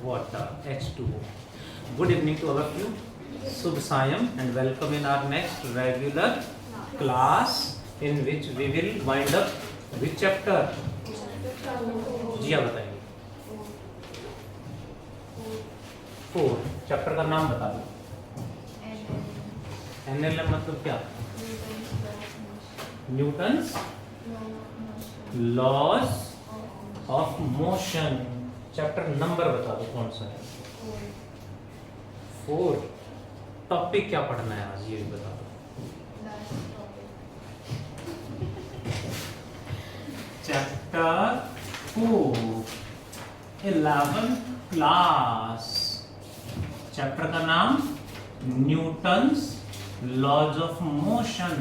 water, H2O. Good evening to all of you. Subh Sayam and welcome in our next regular class in which we will wind up which chapter? जी आप बताइए। 4 chapter का नाम बता दो। NLM मतलब क्या? Newton's laws of motion. Chapter number बता दो कौन सा है? 4। टॉपिक क्या पढ़ना है आज ये भी बता दो। Chapter 4 11th class. चैप्टर का नाम Newton's laws of motion.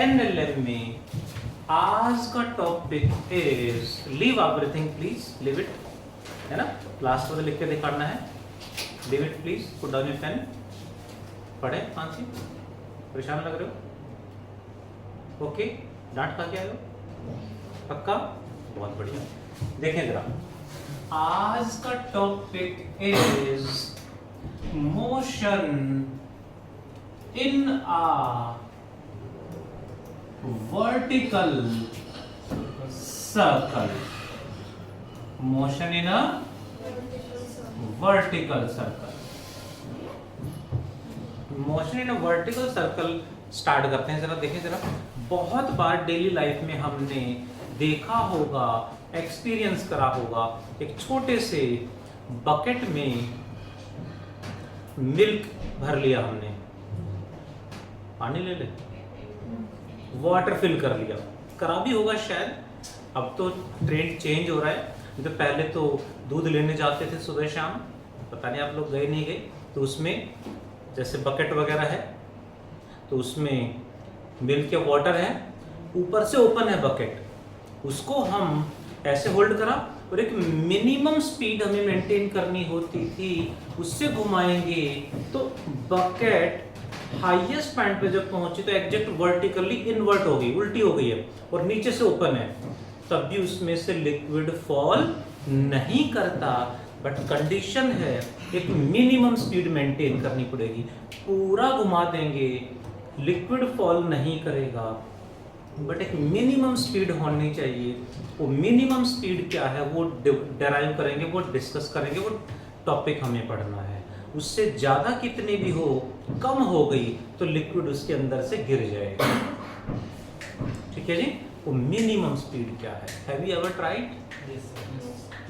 NLM में आज का topic is leave everything please, leave it, है ना? लास्ट को लिख के दिखाना है। Leave it please, put down your pen. पढ़े फांसी, परेशान लग रहे हो? ओके, डांट खा के आए हो? पक्का? बहुत बढ़िया। देखें जरा, आज का topic is motion in a vertical circle. Motion in a vertical circle. Motion in a vertical circle start करते हैं। जरा देखें जरा, बहुत बार डेली लाइफ में हमने देखा होगा, एक्सपीरियंस करा होगा, एक छोटे से बकेट में मिल्क भर लिया हमने, पानी ले ले, वाटर फिल कर लिया, करा भी होगा शायद। अब तो ट्रेंड चेंज हो रहा है। तो पहले तो दूध लेने जाते थे सुबह शाम, पता नहीं आप लोग गए नहीं गए, तो उसमें जैसे बकेट वगैरह है तो उसमें मिल्क या वाटर है, ऊपर से ओपन है बकेट, उसको हम ऐसे होल्ड करा और एक मिनिमम स्पीड हमें मेंटेन करनी होती थी, उससे घुमाएंगे तो बकेट हाईएस्ट पॉइंट पे जब पहुंची तो एग्जैक्ट वर्टिकली इन्वर्ट हो गई, उल्टी हो गई है और नीचे से ओपन है, तब भी उसमें से लिक्विड फॉल नहीं करता। बट कंडीशन है एक मिनिमम स्पीड मेंटेन करनी पड़ेगी। पूरा घुमा देंगे लिक्विड फॉल नहीं करेगा, बट एक मिनिमम स्पीड होनी चाहिए। वो मिनिमम स्पीड क्या है वो डेराइव करेंगे, वो डिस्कस करेंगे, वो टॉपिक हमें पढ़ना है। उससे ज्यादा कितनी भी हो, कम हो गई तो लिक्विड उसके अंदर से गिर जाएगा। ठीक है जी, वो मिनिमम स्पीड क्या है? Have you ever tried?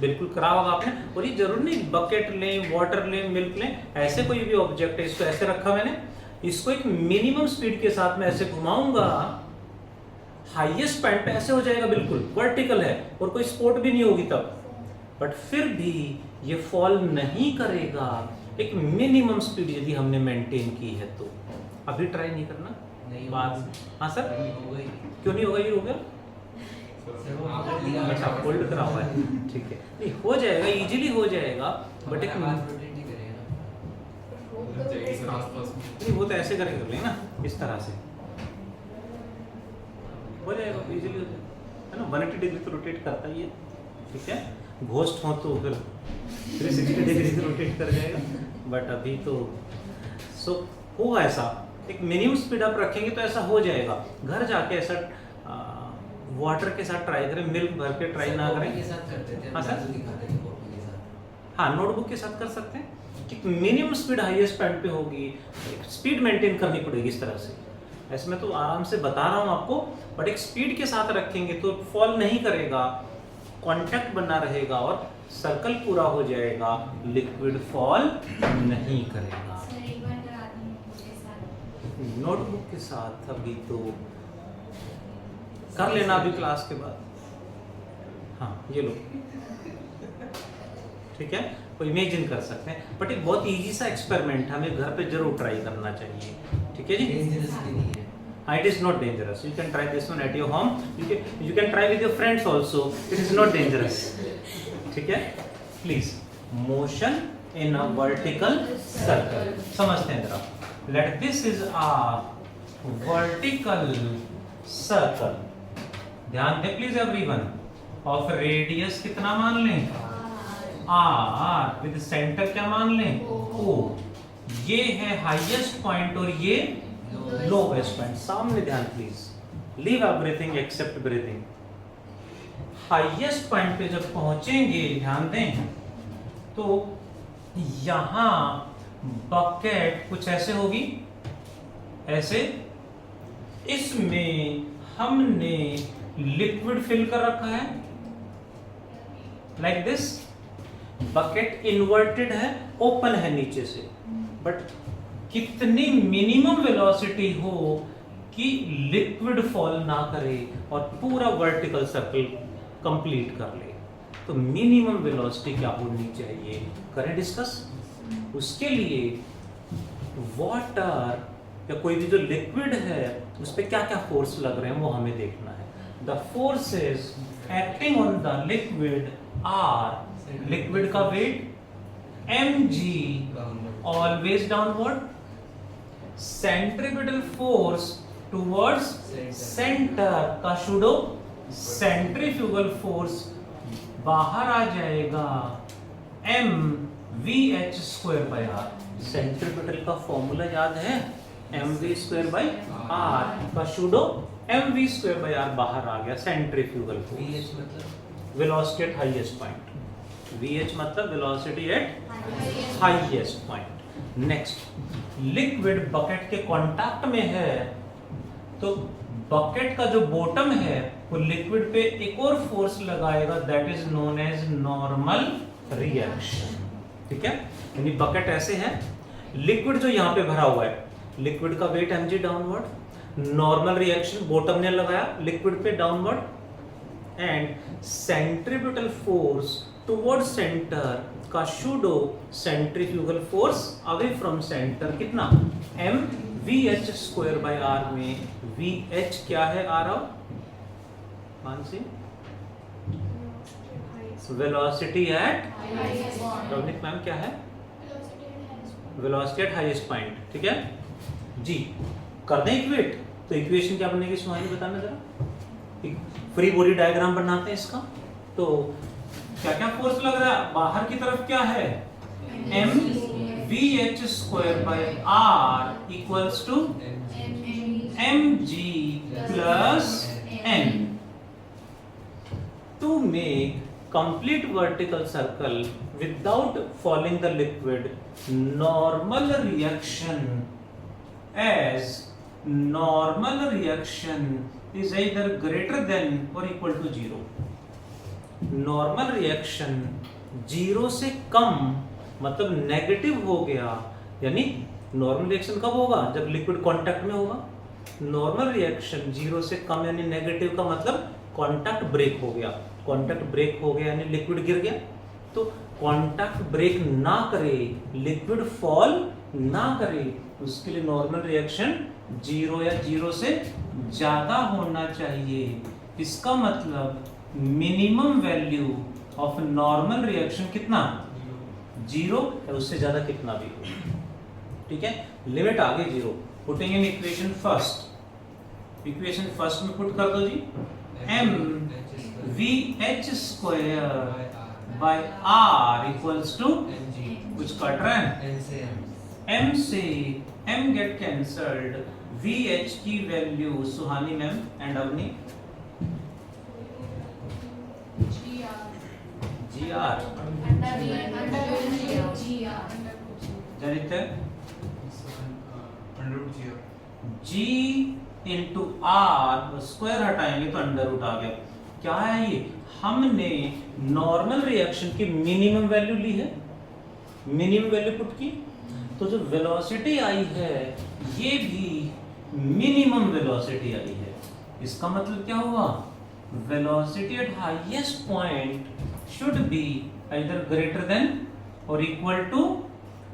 बिल्कुल करा होगा आपने। और ये जरूर नहीं बकेट लें, वाटर लें, मिल्क लें, ऐसे कोई भी ऑब्जेक्ट है, इसको ऐसे रखा मैंने, इसको एक मिनिमम स्पीड के साथ में ऐसे घुमाऊंगा, हाईएस्ट पॉइंट पे ऐसे हो जाएगा, बिल्कुल वर्टिकल है और कोई स्पोर्ट भी नहीं होगी तब, बट फिर भी ये फॉल नहीं करेगा। एक मिनिमम स्पीड यदि हमने मेंटेन की है तो। अभी ट्राई नहीं करना नहीं बात। हाँ सर, क्यों नहीं होगा? ये हो गया, अच्छा होल्ड करा हुआ है, ठीक है, नहीं हो जाएगा, इजीली हो जाएगा, बट एक नहीं वो तो ऐसे करेंगे ना, इस तरह से हो जाएगा, इजीली हो जाएगा, है ना? 180 डिग्री तो रोटेट करता ही है, ठीक है। घोस्ट हो तो फिर 360 डिग्री से रोटेट कर जाएगा, बट अभी तो सो होगा ऐसा। एक मिनिमम स्पीड आप रखेंगे तो ऐसा हो जाएगा। घर जाके ऐसा वाटर के साथ ट्राई करें, मिल्क भर के ट्राई ना करें। के साथ करते थे। हाँ सर, हाँ नोटबुक के साथ कर सकते हैं। एक मिनिमम स्पीड हाईएस्ट पॉइंट पे होगी, स्पीड मेंटेन करनी पड़ेगी इस तरह से। ऐसे मैं तो आराम से बता रहा हूँ आपको, बट एक स्पीड के साथ रखेंगे तो फॉल नहीं करेगा, कांटेक्ट बना रहेगा और सर्कल पूरा हो जाएगा, लिक्विड फॉल नहीं करेगा। नोटबुक के साथ अभी तो कर लेना, अभी क्लास के बाद। हाँ ये लो, ठीक है, तो इमेजिन कर सकते हैं, बट एक बहुत इजी सा एक्सपेरिमेंट हमें घर पे जरूर ट्राई करना चाहिए, ठीक है जी। It is not dangerous. You can try this one at your home. You can try with your friends also. It is not dangerous. ठीक है? Please. Motion in a vertical circle. समझते हैं जरा. Let this is a vertical circle. ध्यान दें please everyone. Of radius कितना मान लें? आर विद सेंटर क्या मान लें ओ। ये है हाईएस्ट पॉइंट और ये लोवेस्ट पॉइंट। सामने ध्यान please, leave everything except breathing. Highest point पे जब पहुंचेंगे ध्यान दें तो यहां बकेट कुछ ऐसे होगी, ऐसे। इसमें हमने लिक्विड फिल कर रखा है लाइक दिस। बकेट इन्वर्टेड है, ओपन है नीचे से, बट कितनी मिनिमम वेलोसिटी हो कि लिक्विड फॉल ना करे और पूरा वर्टिकल सर्कल कंप्लीट कर ले, तो मिनिमम वेलोसिटी क्या होनी चाहिए, करें डिस्कस। उसके लिए वाटर या कोई भी जो लिक्विड है उस पर क्या क्या फोर्स लग रहे हैं वो हमें देखना है। The forces acting on the liquid are, liquid का weight mg always downward, centripetal force towards centre का सुडो सेंट्रीफ्यूगल फोर्स बाहर आ जाएगा mvh²/r। सेंट्रीपिटल का फॉर्मूला याद है, mv²/r का सुडो mv²/r बाहर आ गया। सेंट्रीफ्यूगल फोर्स मतलब velocity at highest point, vh मतलब velocity at highest point. Next, liquid bucket के कांटेक्ट में है तो बकेट का जो बॉटम है वो लिक्विड पे एक और फोर्स लगाएगा, that is known as normal reaction. ठीक है, यानी बकेट ऐसे है, लिक्विड जो यहां पे भरा हुआ है, लिक्विड का weight mg downward, normal reaction bottom ने लगाया लिक्विड पे downward, and centripetal force toward centre का pseudo centrifugal force away from centre कितना mvh²/r में vh क्या है आ रहा Mansi, velocity at, Dominic ma'am क्या है, वेलोसिटी एट हाईएस्ट पॉइंट। ठीक है जी, कर दें इक्वेट, तो इक्वेशन क्या बनेगी सुहानी बताना जरा। फ्री बॉडी डायग्राम बनाते हैं इसका। तो क्या क्या फोर्स लग रहा है, बाहर की तरफ क्या है mvh²/r equals to mg plus n। To make complete vertical circle without falling the liquid, normal reaction is either greater than or equal to 0। Normal reaction 0 से कम मतलब नेगेटिव हो गया, यानी नॉर्मल रिएक्शन कब होगा, जब लिक्विड कांटेक्ट में होगा। नॉर्मल रिएक्शन 0 से कम यानी नेगेटिव का मतलब कांटेक्ट ब्रेक हो गया, कांटेक्ट ब्रेक हो गया यानी लिक्विड गिर गया। तो कांटेक्ट ब्रेक ना करे, लिक्विड फॉल ना करे, उसके लिए नॉर्मल रिएक्शन 0 या 0 से ज्यादा होना चाहिए। इसका मतलब minimum value of normal reaction कितना, 0 या उससे ज्यादा कितना भी हो। ठीक है, लिमिट आ गई 0। Putting in equation first, equation first में पुट कर दो जी, mvh²/r इक्वल्स टू, कुछ कट रहा है, m से m गेट कैंसल्ड, vh की value Suhani ma'am and Avni gr g into r, square हटाएंगे तो अंडर रूट आ गया। क्या है ये, हमने नॉर्मल रिएक्शन की मिनिमम वैल्यू ली है, मिनिमम वैल्यू पुट की, तो जो वेलोसिटी आई है ये भी मिनिमम वेलोसिटी आई है। इसका मतलब क्या हुआ, velocity at highest point should be either greater than or equal to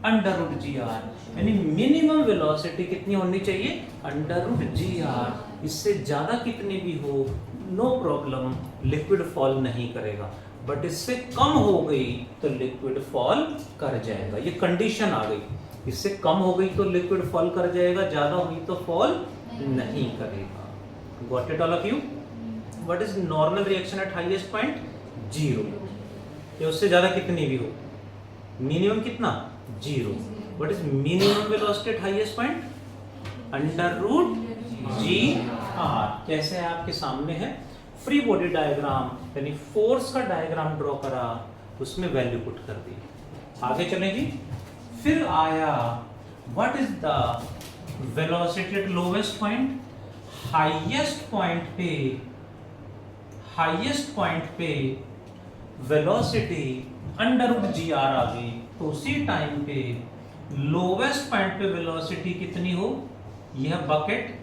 under root gr, यानी मिनिमम वेलोसिटी कितनी होनी चाहिए, अंडर रूट gr। इससे ज्यादा कितनी भी हो नो प्रॉब्लम, लिक्विड फॉल नहीं करेगा, बट इससे कम हो गई तो लिक्विड फॉल कर जाएगा। ये कंडीशन आ गई, इससे कम हो गई तो लिक्विड फॉल कर जाएगा, ज्यादा हुई तो फॉल नहीं करेगा। Got it all of you. What is normal reaction at highest point, 0। या उससे ज्यादा कितनी भी हो, मिनिमम कितना, 0। What is minimum velocity at highest point, under root ji R. कैसे है आपके सामने है, फ्री बॉडी डायग्राम, यानी फोर्स का डायग्राम ड्रॉ करा, उसमें वैल्यू पुट कर दी। आगे चलें जी। फिर आया what is the velocity at lowest point, highest point पे वेलोसिटी अंडर रूट जी आर आ गई, तो उसी टाइम पे लोवेस्ट पॉइंट पे वेलोसिटी कितनी हो, यह बकेट,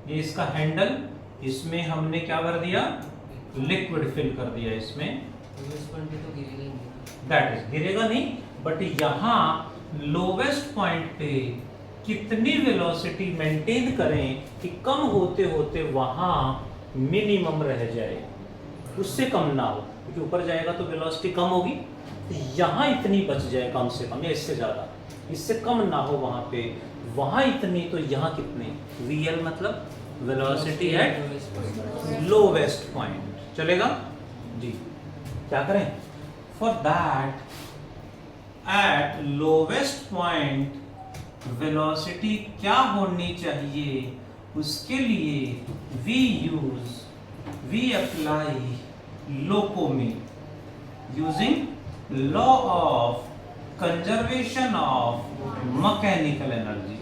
ये इसका हैंडल, इसमें हमने क्या कर दिया, लिक्विड फिल कर दिया इसमें, दैट इज गिरेगा नहीं, बट यहां लोवेस्ट पॉइंट पे कितनी वेलोसिटी मेंटेन करें कि कम होते होते वहां मिनिमम रह जाए, उससे कम ना हो, क्योंकि ऊपर जाएगा तो वेलोसिटी कम होगी, तो यहां इतनी बच जाए कम से कम, या इससे ज्यादा, इससे कम ना हो वहां पे, वहां इतनी तो यहां कितनी, VL मतलब वेलोसिटी एट लोवेस्ट पॉइंट, चलेगा जी। क्या करें, for that at lowest point velocity क्या होनी चाहिए, उसके लिए वी अप्लाई लोकोमी using law of conservation of mechanical energy.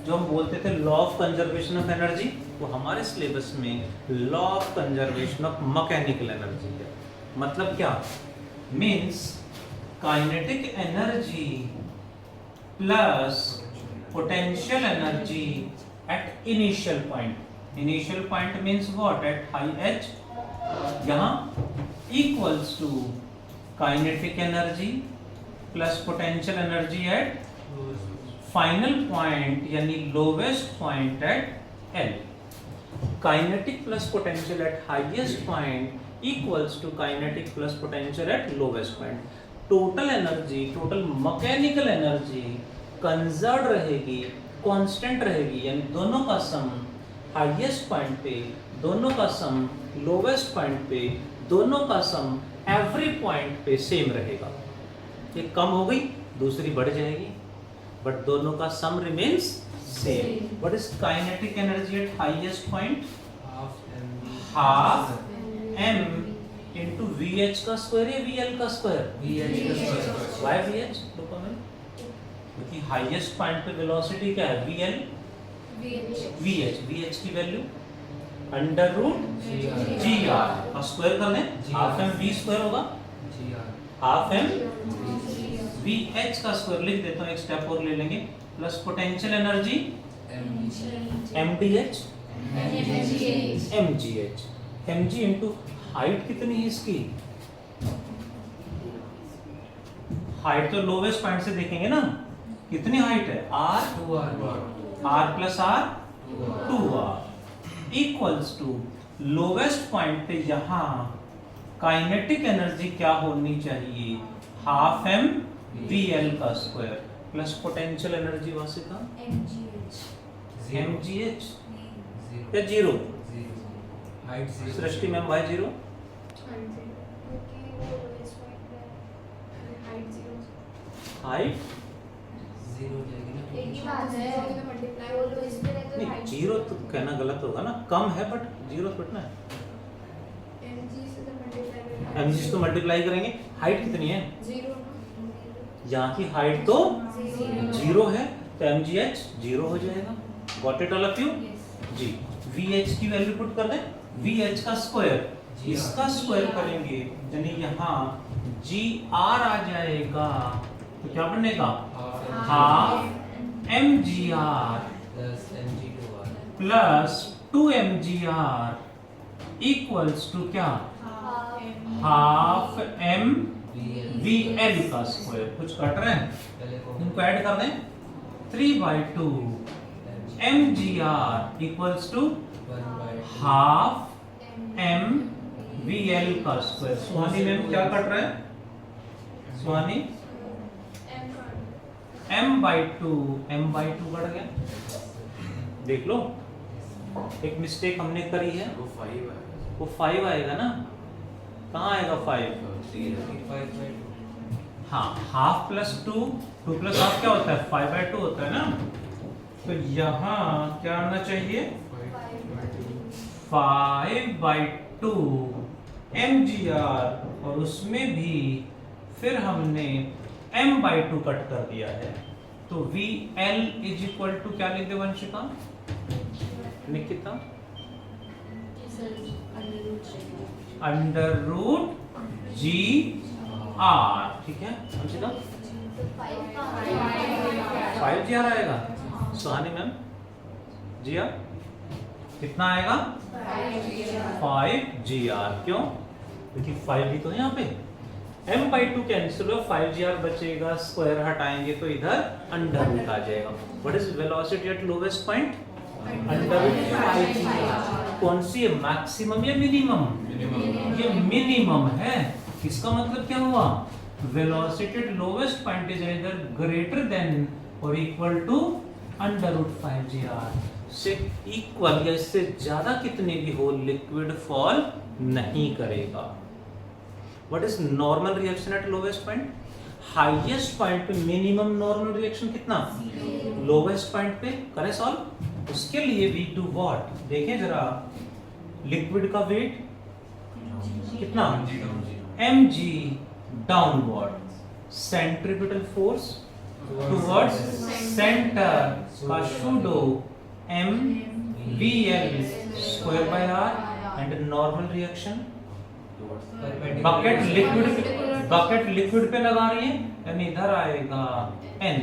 जो हम बोलते थे law of conservation of energy, वो हमारे सिलेबस में law of conservation of mechanical energy है। मतलब क्या, means kinetic energy plus potential energy at initial point. Initial point means what, at high h, यहां equals to kinetic energy plus potential energy at final point, यानी lowest point at L. Kinetic plus potential at highest point equals to kinetic plus potential at lowest point. Total energy, total mechanical energy conserve रहेगी, constant रहेगी, यानी दोनों का सम highest point पे, दोनों का सम lowest point पे, दोनों का सम एवरी पॉइंट पे सेम रहेगा। एक कम हो गई, दूसरी बढ़ जाएगी, बट दोनों का sum remains same. What is kinetic energy at highest point, half m into VH का स्क्वायर या VL का स्क्वायर, वाई VH, क्योंकि हाईएस्ट पॉइंट पे वेलोसिटी क्या है, VL, VH की वैल्यू अंडर रूट GR का स्क्वायर कर लें, हाफ m V स्क्वायर होगा, हाफ m VH का स्क्वायर लिख देता हूँ, एक स्टेप और ले लेंगे, plus potential energy MDH mg into height कितनी है इसकी, हाइट तो लोवेस्ट पॉइंट से देखेंगे ना, कितनी हाइट है, r plus r 2r equals to lowest point पे यहां काइनेटिक एनर्जी क्या होनी चाहिए, हाफ m VL का स्क्वायर प्लस पोटेंशियल एनर्जी वासिका mgh या 0, सृष्टि मैम बाय 0, हाइट 0 तो कहना गलत होगा ना, कम है बट 0 थोड़ा है, mg से तो मल्टीप्लाई करेंगे, हाइट कितनी है, यहाँ की हाइट तो 0 है, तो mgh 0 हो जाएगा। Got it all of you जी। VH की वैल्यू पुट कर दें, VH का स्क्वायर, इसका स्क्वायर करेंगे, यानी यहाँ GR आ जाएगा, तो क्या बनेगा, half mgr plus 2mgr equals to क्या, हाफ m VL का स्क्वायर। कुछ कट रहे हैं, इनको ऐड कर दें, 3/2 mgr equals to half m VL का स्क्वायर। स्वानी मैम क्या कट रहा है, स्वानी m/2 कट गया, देख लो एक मिस्टेक हमने करी है, वो 5 आएगा ना, कहाँ आएगा 5? हाँ, हाफ प्लस 2, 2 प्लस हाफ क्या होता है? 5/2 होता है ना। तो यहाँ क्या आना चाहिए? 5/2 mgr, और उसमें भी फिर हमने m/2 कट कर दिया है, तो VL इज इक्वल टू क्या लिख दे वंशिका? निकिता? √GR, ठीक है वंशिका? 5GR आएगा। सुहानी मैम, GR कितना आएगा? 5GR। क्यों? क्योंकि 5 भी तो है यहाँ पे। m/2 कैंसिल हो, 5GR बचेगा, स्क्वायर हटाएंगे तो इधर अंडर रूट आ जाएगा। What is velocity at lowest point? Under root 5GR। कौन सी है, मैक्सिमम या मिनिमम? ये मिनिमम है। इसका मतलब क्या हुआ? Velocity at lowest point is either greater than और equal to under root 5GR से इक्वल या इससे ज्यादा कितने भी हो, लिक्विड फॉल नहीं करेगा। What is normal reaction at lowest point? Highest point पे मिनिमम नॉर्मल रिएक्शन कितना? लोवेस्ट पॉइंट पे। करें सॉल्व। उसके लिए वी डू व्हाट? देखें जरा, लिक्विड का वेट कितना? mg downward, centripetal force towards centre का should mvl square by r, and normal reaction bucket liquid पे लगा रही है, यानी इधर आएगा n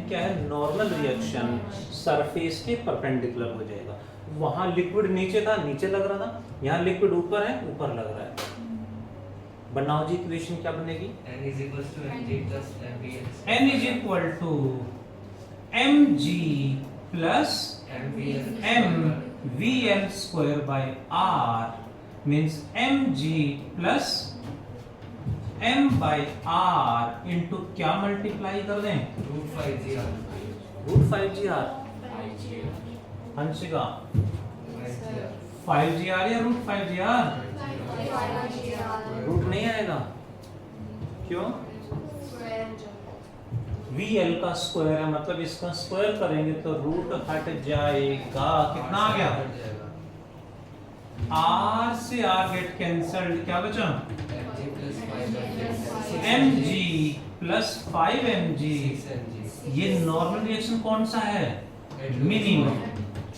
क्या है? नॉर्मल रिएक्शन सरफेस के परपेंडिकुलर हो जाएगा। वहां लिक्विड नीचे था, नीचे लग रहा था, यहाँ लिक्विड ऊपर है, ऊपर लग रहा है। बनाओ जी इक्वेशन, क्या बनेगी? n is equal to mg plus mvl square by r, means mg plus m by r into क्या मल्टीप्लाई कर दें? √5GR। हंसिका 5GR या √5GR? रूट नहीं आएगा। क्यों? VL का स्क्वायर है, मतलब इसका स्क्वायर करेंगे तो रूट हट जाएगा। कितना आ गया? R से R गेट कैंसल्ड, क्या बचा? mg plus 5mg। ये नॉर्मल रिएक्शन कौन सा है? मिनिमम।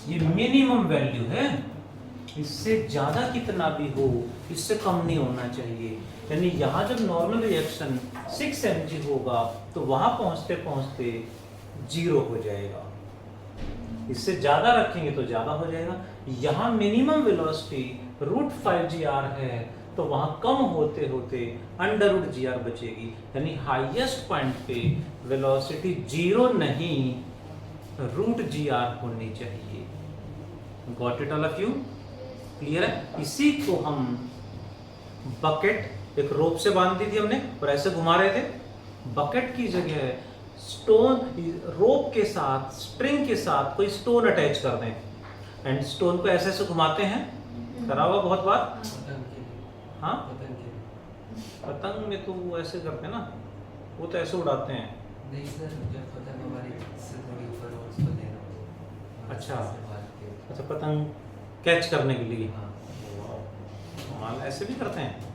ये मिनिमम वैल्यू है। इससे ज्यादा कितना भी हो, इससे कम नहीं होना चाहिए। यानी यहाँ जब नॉर्मल रिएक्शन 6 mg होगा तो वहां पहुंचते पहुंचते 0 हो जाएगा। इससे ज्यादा रखेंगे तो ज्यादा हो जाएगा। यहाँ मिनिमम वेलोसिटी √5GR है, तो वहां कम होते होते अंडर रूट GR बचेगी। यानी हाईएस्ट पॉइंट पे वेलोसिटी 0 नहीं, √GR होनी चाहिए। Got it all of you? Clear है? इसी को हम बकेट एक रोप से बांध दी थी हमने और ऐसे घुमा रहे थे। बकेट की जगह स्टोन, रोप के साथ, स्ट्रिंग के साथ कोई स्टोन अटैच कर दें, एंड स्टोन को ऐसे ऐसे घुमाते हैं। करा हुआ बहुत बार। हाँ, पतंग में तो वो ऐसे करते हैं ना, वो तो ऐसे उड़ाते हैं। नहीं सर, जब पतंग हमारी से थोड़ी ऊपर हो उसको देना। अच्छा, पतंग कैच करने के लिए। माल ऐसे भी करते हैं।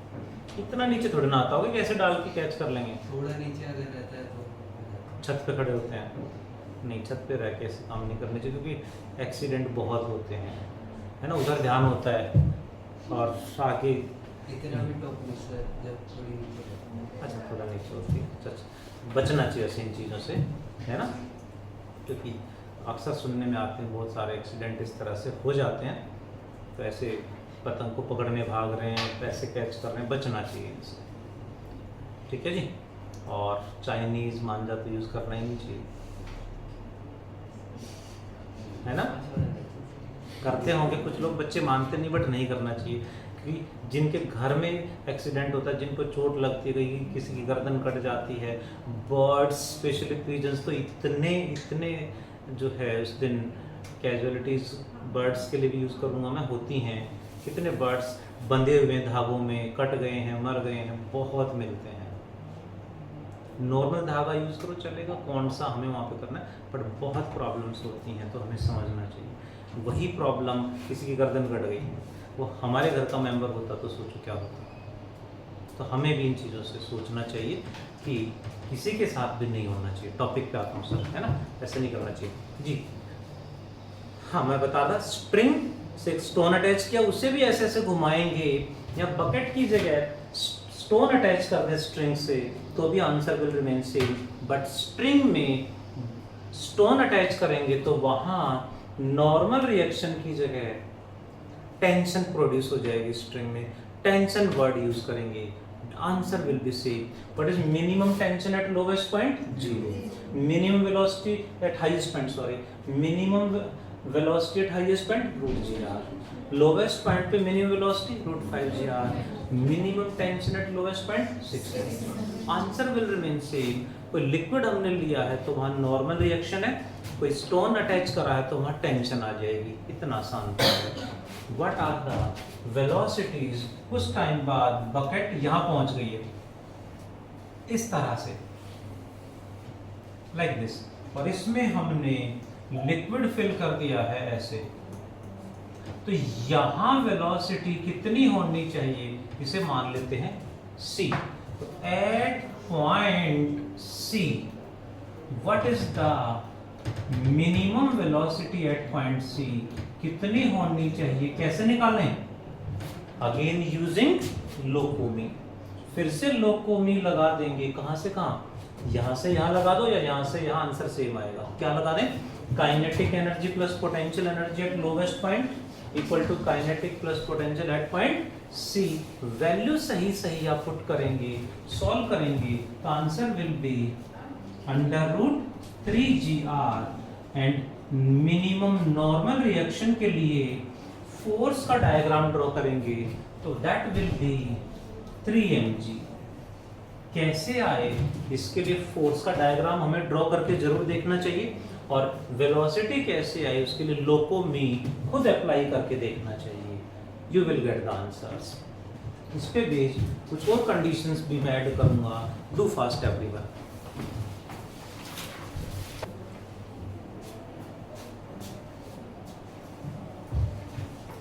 इतना नीचे थोड़ी ना आता होगा कि ऐसे डाल के कैच कर लेंगे। थोड़ा नीचे अगर रहता है तो छत पे खड़े होते हैं। नहीं, छत पे रह के ऐसे काम नहीं करने चाहिए, क्योंकि एक्सीडेंट बहुत होते हैं, है ना। उधर ध्यान होता है और आगे इतना भी टॉप नहीं सर, जब थोड़ी नीचे। अच्छा, थोड़ा नीचे होती है। बचना चाहिए ऐसी इन चीज़ों से, है ना, क्योंकि अक्सर सुनने में आते हैं बहुत सारे एक्सीडेंट इस तरह से हो जाते हैं। तो ऐसे पतंग को पकड़ने भाग रहे हैं, पैसे कैच कर रहे हैं, बचना चाहिए इनसे। ठीक है जी। और चाइनीज मांझा तो यूज़ करना ही नहीं चाहिए, है ना। करते होंगे कुछ लोग, बच्चे मानते नहीं, बट नहीं करना चाहिए। क्योंकि जिनके घर में एक्सीडेंट होता है, जिनको चोट लगती है, कहीं किसी की गर्दन कट जाती है, बर्ड्स स्पेशली पिजन्स तो इतने जो है उस दिन कैजुअलिटीज़ बर्ड्स के लिए भी यूज़ करूँगा मैं, होती हैं। कितने बर्ड्स बंधे हुए धागों में, कट गए हैं, मर गए हैं, बहुत मिलते हैं। नॉर्मल धागा यूज करो चलेगा, कौन सा हमें वहाँ पे करना है, बट बहुत प्रॉब्लम्स होती हैं तो हमें समझना चाहिए। वही प्रॉब्लम किसी की गर्दन कट गई, वो हमारे घर का मेंबर होता तो सोचो क्या होता। तो हमें भी इन चीज़ों से सोचना चाहिए कि किसी के साथ भी नहीं होना चाहिए। टॉपिक पे आता हूँ सर, है ना, ऐसे नहीं करना चाहिए जी। हाँ, मैं बता था स्ट्रिंग से स्टोन अटैच किया, उसे भी ऐसे ऐसे घुमाएंगे, या बकेट की जगह स्टोन अटैच कर दें स्ट्रिंग से तो भी answer will remain same. But string में स्टोन अटैच करेंगे तो वहाँ नॉर्मल रिएक्शन की जगह टेंशन प्रोड्यूस हो जाएगी। स्ट्रिंग में टेंशन वर्ड यूज करेंगे, answer will be same. What is minimum tension at lowest point? 0। Minimum velocity at highest point, sorry, minimum velocity at highest point √gr। Lowest point पे minimum velocity √5gr। Minimum tension at lowest point 6। Answer will remain same. कोई liquid हमने लिया है तो वहाँ normal reaction है, कोई stone attach करा है तो वहाँ टेंशन आ जाएगी। इतना आसान है। What are the velocities? कुछ टाइम बाद बकेट यहाँ पहुंच गई है इस तरह से, like this, और इसमें हमने लिक्विड फिल कर दिया है ऐसे। तो यहाँ वेलोसिटी कितनी होनी चाहिए, इसे मान लेते हैं c। तो at point c what is the minimum velocity at point c? कितनी होनी चाहिए, कैसे निकालें? अगेन यूजिंग लोकोमी। फिर से लोकोमी लगा देंगे, कहां से कहां, यहां से यहां लगा दो या यहां से यहां, आंसर सेम आएगा। क्या लगा दें? Kinetic energy plus potential energy at lowest point equal to kinetic plus potential at point C. Value सही सही आप पुट करेंगे, सॉल्व करेंगे तो answer will be √3gr। And minimum normal reaction के लिए फोर्स का डायग्राम ड्रॉ करेंगे तो दैट विल बी 3mg। कैसे आए, इसके लिए फोर्स का डायग्राम हमें ड्रॉ करके जरूर देखना चाहिए, और वेलोसिटी कैसे आई उसके लिए लोकोमी खुद अप्लाई करके देखना चाहिए। You will get the answers. इस पे बेस्ड कुछ और कंडीशंस भी मैं ऐड करूंगा। Do fast everyone.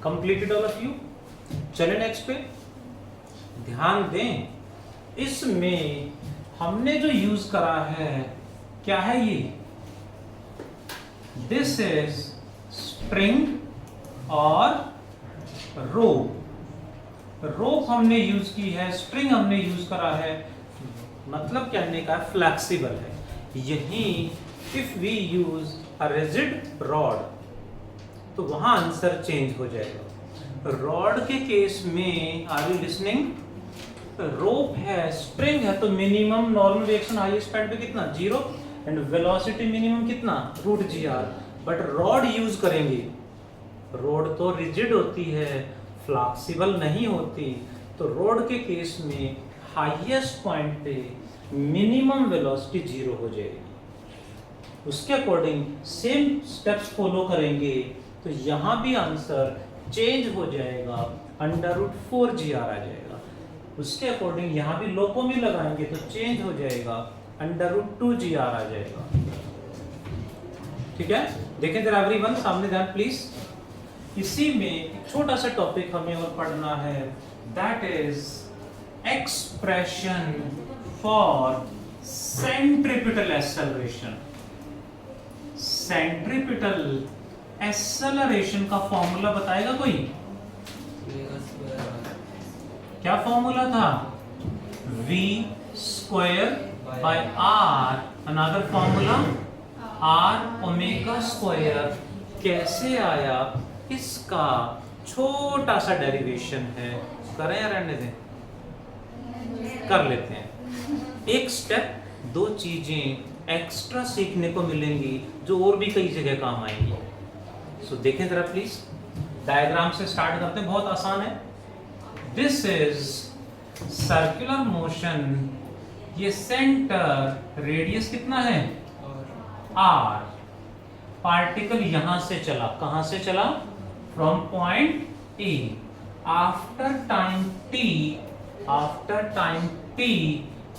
Completed all of you. चले नेक्स्ट पे ध्यान दें। इसमें हमने जो यूज करा है क्या है ये, दिस इज स्ट्रिंग और रोप। रोप हमने यूज की है, स्ट्रिंग हमने यूज करा है, मतलब कहने का फ्लेक्सिबल है। यही if we use a rigid rod तो वहां आंसर चेंज हो जाएगा। रॉड के केस में आर यू लिसनिंग, रोप है, स्प्रिंग है, तो minimum normal reaction highest point पे कितना 0 एंड वेलोसिटी मिनिमम कितना √gr। बट रॉड यूज करेंगे, रॉड तो रिजिड होती है, फ्लेक्सिबल नहीं होती, तो रॉड के केस में हाईएस्ट पॉइंट पे मिनिमम वेलोसिटी 0 हो जाएगी। उसके अकॉर्डिंग सेम स्टेप्स फॉलो करेंगे तो यहां भी आंसर चेंज हो जाएगा, √4gr आ जाएगा। उसके अकॉर्डिंग यहां भी लोकोमी लगाएंगे तो चेंज हो जाएगा, √2gr आ जाएगा। ठीक है, देखें जरा एवरीवन, सामने ध्यान प्लीज। इसी में एक छोटा सा टॉपिक हमें और पढ़ना है, that is expression for centripetal acceleration. Centripetal acceleration का फॉर्मूला बताएगा कोई? क्या फॉर्मूला था? v²/r। Another formula r⍵²। कैसे आया, इसका छोटा सा डेरिवेशन है, करें या रहने दें? कर लेते हैं। एक स्टेप, दो चीजें एक्स्ट्रा सीखने को मिलेंगी जो और भी कई जगह काम आएंगी। सो देखें जरा प्लीज, डायग्राम से स्टार्ट करते हैं, बहुत आसान है। दिस इज सर्कुलर मोशन, ये सेंटर रेडियस कितना है r। पार्टिकल यहां से चला, कहां से चला? From point A, after time t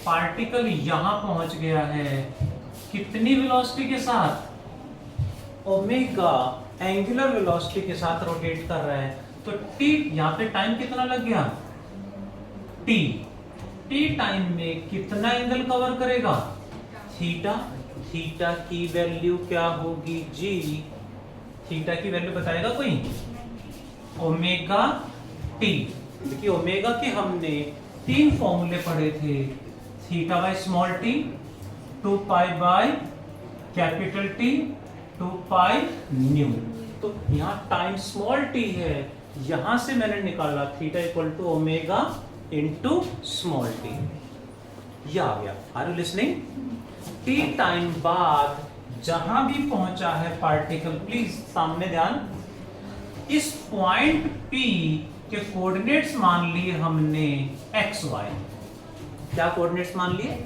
particle यहां पहुंच गया है कितनी वेलोसिटी के साथ, ओमेगा एंगुलर वेलोसिटी के साथ रोटेट कर रहा है। तो t यहां पे टाइम कितना लग गया, t टाइम में कितना एंगल कवर करेगा, थीटा। थीटा की वैल्यू क्या होगी जी, थीटा की वैल्यू बताएगा कोई, ओमेगा टी। देखिए ओमेगा के हमने 3 फॉर्मूले पढ़े थे, theta by small T, 2 pi by capital T, 2 pi nu. तो यहाँ टाइम स्मॉल टी है, यहां से मैंने निकाला theta equal to omega into small t, ये आ गया। Are you listening? T time बाद जहां भी पहुंचा है पार्टिकल, प्लीज सामने ध्यान, इस पॉइंट P के कोऑर्डिनेट्स मान लिए हमने x y। क्या कोऑर्डिनेट्स मान लिए,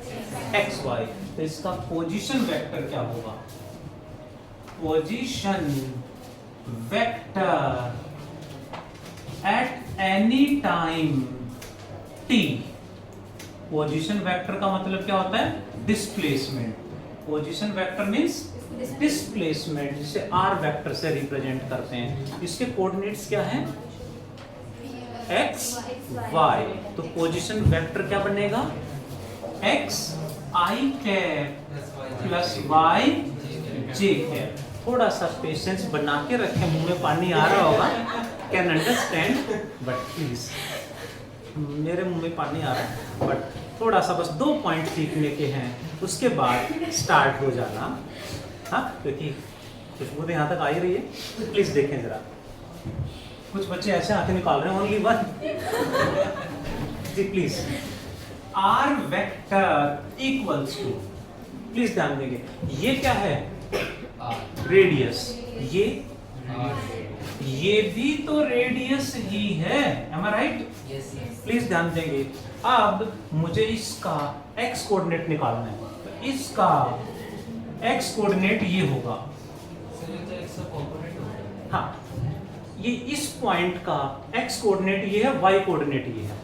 x y। तो इसका पोजीशन वेक्टर क्या होगा, position vector eight any time t। Position vector का मतलब क्या होता है, displacement. Position vector means displacement, जिसे r वेक्टर से रिप्रेजेंट करते हैं। इसके कोऑर्डिनेट्स क्या हैं, x y। तो पोजीशन वेक्टर क्या बनेगा, x i cap plus y j cap. थोड़ा सा पेशेंस बना के रखें, मुंह में पानी आ रहा होगा, कैन अंडरस्टैंड, बट प्लीज, मेरे मुंह में पानी आ रहा है, बट थोड़ा सा बस 2 पॉइंट सीखने के हैं, उसके बाद स्टार्ट हो जाना। हाँ, क्योंकि खुशबू तो यहाँ तक आ ही रही है। प्लीज देखें जरा, कुछ बच्चे ऐसे आके निकाल रहे हैं, ओनली वन जी please. R vector equals to, please ध्यान देंगे, ये क्या है, रेडियस। ये भी तो रेडियस ही है, एम आई राइट? प्लीज ध्यान देंगे। अब मुझे इसका x कोऑर्डिनेट निकालना है, तो इसका x कोऑर्डिनेट ये होगा, हाँ, ये इस पॉइंट का x कोऑर्डिनेट ये है, y कोऑर्डिनेट ये है।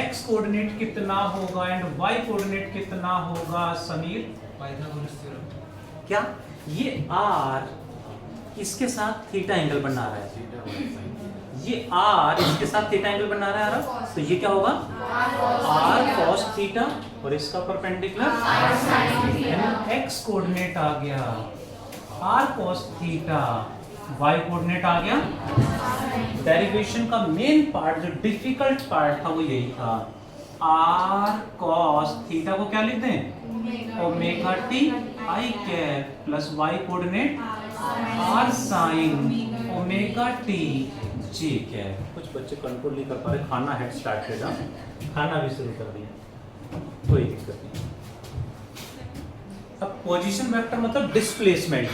x कोऑर्डिनेट कितना होगा एंड y कोऑर्डिनेट कितना होगा समीर? Pythagoras theorem. क्या ये r इसके साथ थीटा एंगल बना रहा है, ये r इसके साथ थीटा एंगल बना रहा है, तो ये क्या होगा, r cos थीटा, और इसका परपेंडिकुलर x कोऑर्डिनेट आ गया r cos theta, y coordinate आ गया। डेरिवेशन का मेन पार्ट, जो डिफिकल्ट पार्ट था, वो यही था, r cos थीटा को क्या लिख दें, omega T i cap plus y coordinate r sin omega T j cap. कुछ बच्चे कंट्रोल नहीं कर पा रहे, खाना हेड स्टार्ट है, खाना भी शुरू कर दिया, कोई दिक्कत नहीं। अब पोजीशन वेक्टर मतलब डिस्प्लेसमेंट,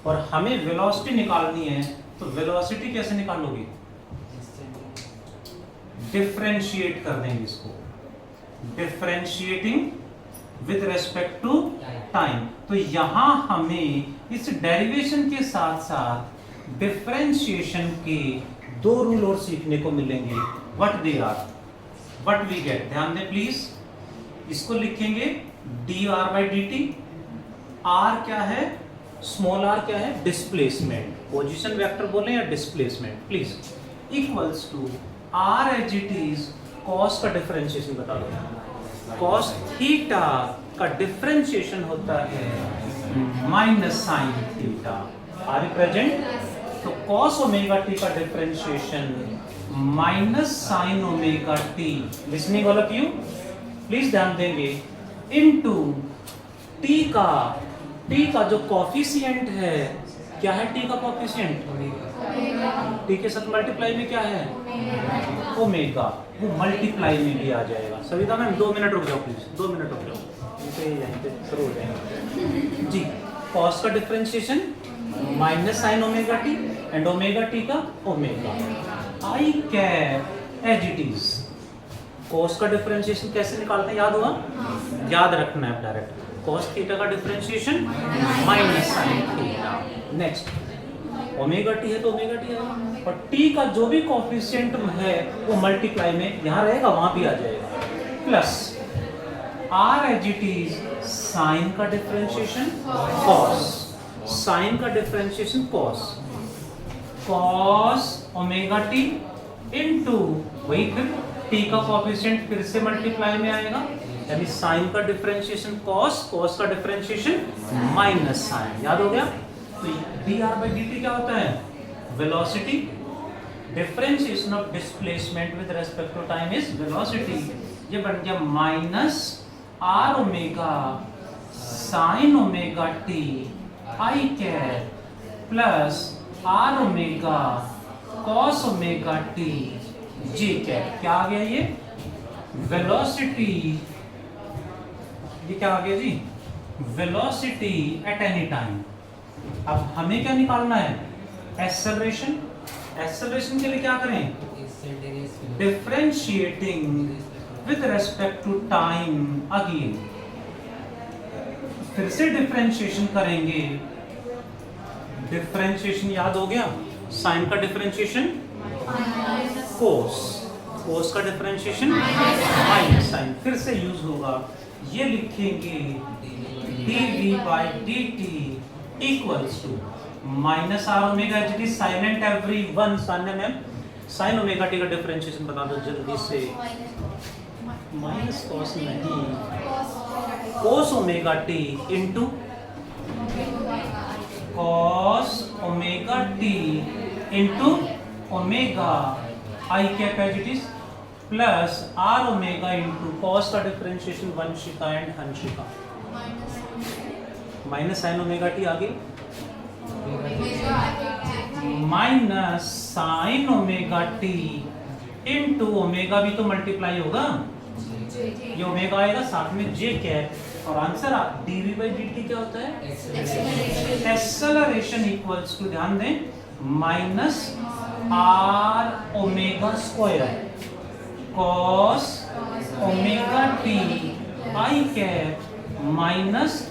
और हमें वेलोसिटी निकालनी है, तो वेलोसिटी कैसे निकालोगे, डिफरेंशिएट कर देंगे इसको, differentiating with respect to time. तो यहां हमें इस डेरिवेशन के साथ साथ डिफरेंशिएशन के 2 रूल और सीखने को मिलेंगे। What they are, what we get, ध्यान दें प्लीज। इसको लिखेंगे dr by dt। r क्या है, स्मॉल r क्या है, डिस्प्लेसमेंट, पोजीशन वेक्टर बोले या displacement, please, equals to r as it is, cos का डिफरेंशिएशन बता दो, cos थीटा का डिफरेंशिएशन होता है minus sine theta. Are you present? तो cos ओमेगा टी का differentiation minus sine omega t, listening all of you, please ध्यान देंगे, इनटू टी का जो कॉफिशिएंट है, क्या है टी का कॉफिशिएंट, टी के साथ मल्टीप्लाई में क्या है, ओमेगा, वो मल्टीप्लाई में भी आ जाएगा। सविता मैम 2 मिनट रुक जाओ प्लीज, 2 मिनट रुक जाओ, यहीं पे शुरू हो जाएंगे जी। कॉस का differentiation minus sine omega t and omega t का omega, i cap as it is. Cos का डिफरेंशिएशन कैसे निकालते हैं, याद हुआ? याद रखना है डायरेक्ट, कॉस थीटा का differentiation minus sine theta. Next omega t है तो ओमेगा टी आएगा, और टी का जो भी कोफिशिएंट है वो मल्टीप्लाई में यहाँ रहेगा, वहां भी आ जाएगा, plus R as it is sine का डिफरेंशिएशन कॉस, साइन का differentiation cos, cos omega t into वही फिर टी का कोएफिशिएंट फिर से मल्टीप्लाई में आएगा, यानी साइन का डिफरेंशिएशन कॉस, कॉस का डिफरेंशिएशन माइनस साइन। याद हो गया? तो dr by dt क्या होता है? Velocity, differentiation of displacement with respect to time is velocity. ये बन गया minus are omega sine omega t I cap plus r omega cos omega t g cap. क्या आ गया ये? वेलोसिटी, ये क्या आ गया जी? Velocity at any time. अब हमें क्या निकालना है? एक्सेलरेशन। एक्सेलरेशन के लिए क्या करें? Differentiating with respect to time again, फिर से डिफरेंशिएशन करेंगे। डिफरेंशिएशन याद हो गया? साइन का डिफरेंशिएशन कोस, कोस का डिफरेंशिएशन माइनस साइन, फिर से यूज होगा। ये लिखेंगे dv by dt equals to minus are omega h d silent everyone. Saanya ma'am sine omega t का डिफरेंशिएशन बता दो जल्दी से। माइनस कॉस नहीं, cos omega t into cos omega t into omega i cap as it is plus r omega into cos का differentiation Vanshika and Hanshika, minus sine omega t आगे minus sine omega t into omega भी तो multiply होगा, ये omega आएगा साथ में जे cap, और आंसर dv by dt क्या होता है? एक्सेलरेशन इक्वल्स टू, ध्यान दें, minus are omega square cos omega t I cap minus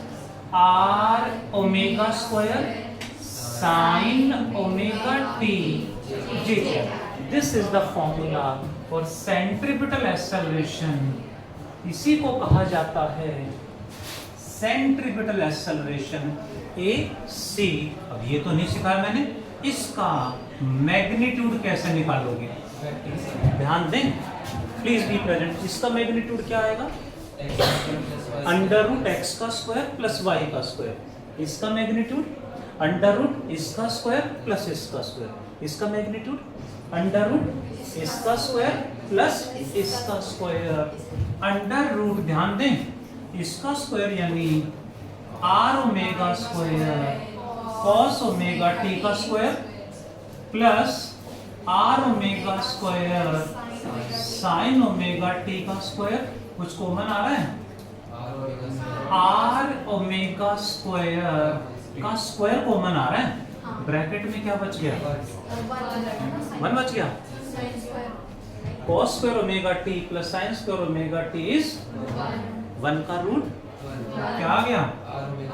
are omega square sine omega t J cap. This is the formula for centripetal acceleration. इसी को कहा जाता है सेंट्रीपिटल एक्सेलरेशन AC। अब ये तो नहीं सिखाया मैंने, इसका मैग्नीट्यूड कैसे निकालोगे? ध्यान दें, प्लीज बी प्रेजेंट। इसका मैग्नीट्यूड क्या आएगा? अंडर रूट एक्स का स्क्वायर प्लस वाई का स्क्वायर। इसका मैग्नीट्यूड अंडर रूट इसका स्क्वायर प्लस इसका स्क्वायर। इसका मैग्नीट्यूड अंडर रूट इसका स्क्वायर प्लस इसका स्क्वायर। अंडर रूट, ध्यान दें, इसका स्क्वायर यानी r omega square cos omega t का square plus r omega square sine omega t का स्क्वायर। कुछ कॉमन आ रहा है? आर ओमेगा स्क्वायर का स्क्वायर कॉमन आ रहा है। ब्रैकेट में क्या बच गया? 1 बच गया। Cos square omega T plus sine square omega T is 1 का रूट क्या आ गया?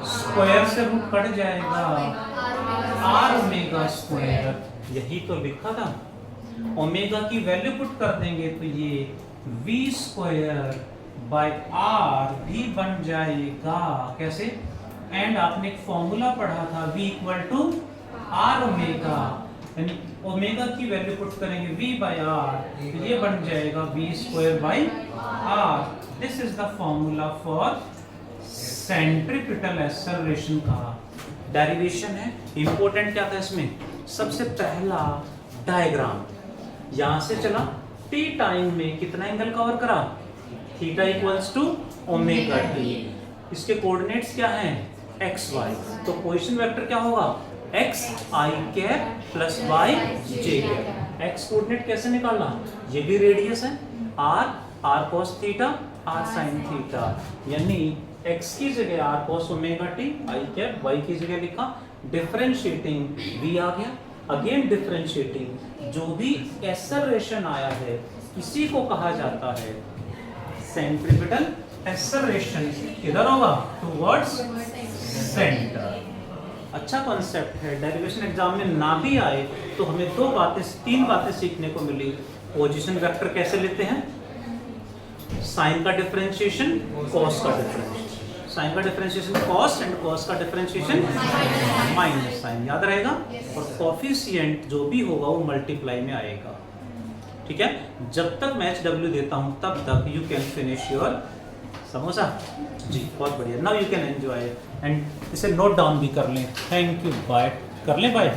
स्क्वायर से रूट कट जाएगा, आर ओमेगा स्क्वायर। यही तो लिखा था। ओमेगा की वैल्यू पुट कर देंगे तो ये v स्क्वायर बाय आर भी बन जाएगा। कैसे? एंड आपने एक फॉर्मूला पढ़ा था v equal to R omega, यानी ओमेगा की वैल्यू पुट करेंगे v बाय आर तो ये बन जाएगा v square by R. This is the formula for centripetal acceleration का डेरिवेशन है। इंपॉर्टेंट क्या था इसमें? सबसे पहला डायग्राम यहां से चला, t टाइम में कितना एंगल कवर करा? Theta equals to omega t. इसके कोऑर्डिनेट्स क्या हैं? X Y. तो पोजीशन वेक्टर क्या होगा? X I cap plus Y J cap. X coordinate कैसे निकालना? ये भी रेडियस है, R cos theta R sine theta, यानी एक्स की जगह आर कॉस ओमेगा टी आई कैप, वाई की जगह लिखा, डिफरेंशिएटिंग v आ गया, अगेन डिफरेंशिएटिंग, जो भी एक्सेलरेशन आया है इसी को कहा जाता है सेंट्रीपिटल एक्सेलरेशन। किधर होगा? Towards centre. अच्छा कॉन्सेप्ट है, डेरिवेशन एग्जाम में ना भी आए तो हमें 3 बातें सीखने को मिली। पोजीशन वेक्टर कैसे लेते हैं, साइन का डिफरेंशिएशन, कॉस का डिफरेंशिएशन, साइन का डिफरेंशिएशन कॉस एंड कॉस का डिफरेंशिएशन माइनस साइन, याद रहेगा। और कोफिशिएंट जो भी होगा वो मल्टीप्लाई में आएगा, ठीक है। जब तक मैं HW देता हूं तब तक you can finish your samosa जी, बहुत बढ़िया। Now you can enjoy and इसे नोट डाउन भी कर लें। थैंक यू, बाय कर लें, बाय।